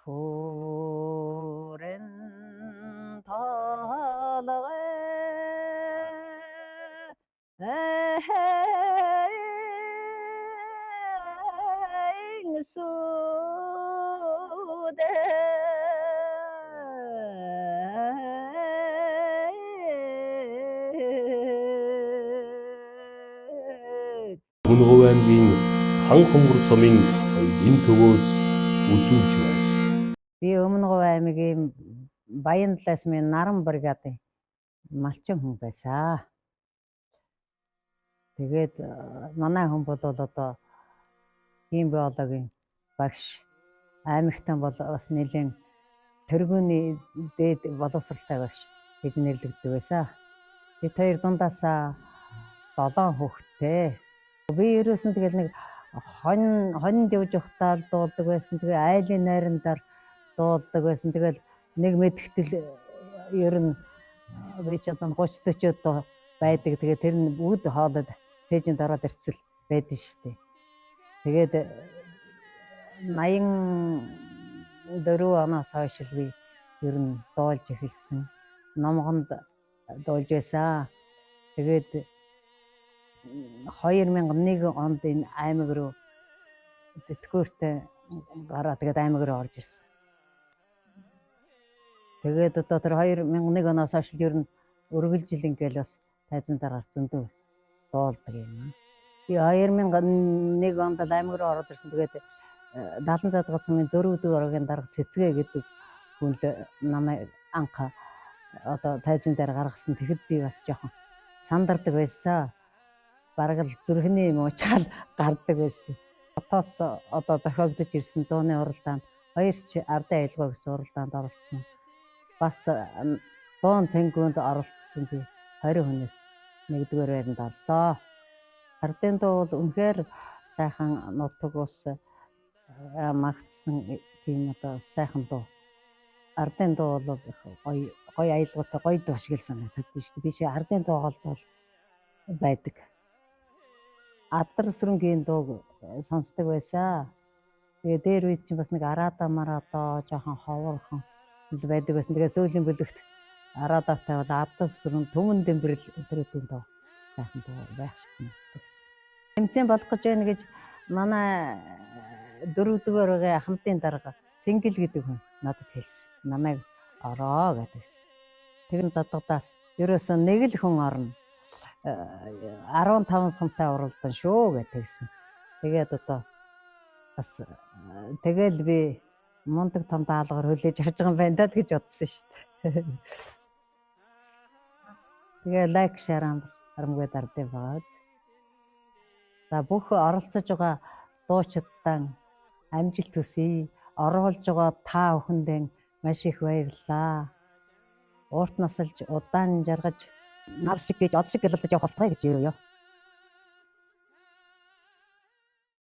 푸른 달에 앵수대 Өмнөгов аймгийн хан хонгор сумын соёлын төвөөс үзүүлж байна. Би Өмнөгов аймгийн Баянлаас минь Наран бригадын малчин хүн байсан. Тэгээд манай хүн бол одоо ийм биологийн багш, аймагтан бол бас нэлийн тэргүүний дээд боловсралтай багш гэж нэрлэгддэг байсан. Бид хоёр дундаасаа 7 хүүхэдтэй. Би ерөөсөн тэгэл нэг хонинд явж явахдаа дуулдаг байсан. Тэгээ айлын найрандаар дуулдаг байсан. Тэгэл нэг мэдгэтэл ер нь би ч одоо 30-40 одоо байдаг. Тэгээ тэр нь бүгд хоолод цээжинд ороод ирцэл байдэн шүү дээ. Тэгээд 84 оноос хойш л би ер нь дуулж эхэлсэн. Номгонд дуулж байсан. Тэгээд 2001 онд энэ аймаг руу тэтгэвртэй гараа тэгээд аймаг руу орж ирсэн. Тэгээд одоо тэр 2001 оноос хойш ер нь үргэлжил ингээл бас тайзан дараа зөндөө дуулдаг юм. Би 2001 онд аймаг руу ороод ирсэн. Тэгээд 70 задгаас сумын 4 дэх орогийн дарга Цэцгээ гэдэг хүн л намайг анх одоо тайзан дээр гаргасан. Тэгэхэд би бас жоохон сандардаг байсан. Бараг л зүрхний муучаал гардаг байсан. Хотоос одоо зохиогдож ирсэн дууны уралдаанд 2 ч ардын аялгаа гэсэн уралдаанд оролцсон. Бас дуун цэнгүүнд оролцсон би 20 хүнээс 1-р байранд орсон. Ардын дуу бол үнэхээр сайхан нутаг ус магтсан тийм одоо сайхан дуу. Ардын дуу бол гоё аялгаатай гоё дуу шиг л санагддаг шүү дээ. Би чи ардын дуугаал бол байдаг. Адар сүрэнгийн дууг сонсдог байсан. Тэгээ дээр үед чинь бас нэг араада мараада жоохон ховорхон байдаг байсан. Тэгээ сүүлийн бүлэгт араадаатай бол адар сүрэн түмэн дэмбэрэл өдрүүдийн дуу сайхан дуу байх шиг санагддаг. Тэмцээн болох гэж байна гэж манай 4-р өгийн хамтын дарга Цэнгэл гэдэг хүн надад хэлсэн. Намайг ороо гэдэг. Тэр задгадаас ерөөсөө нэг л хүн орно. 15 сумтай уралдан шүү гэдэгсэн. Тэгээд одоо бас тэгэл би мундаг том даалгаар хүлээж авч байгаа юм байна даа гэж бодсон шүү дээ. Тэгээ лайк шаран бас харамгүй дардсан байгаа. За бүх оролцож байгаа дуучидтан амжилт хүсье. Оруулж байгаа та бүхэндээ маш их баярлалаа. Уурт насалж удаан жаргаж нар шиг гэж ол шиг гэлэлдэж явах болтугай гэж ерөөё.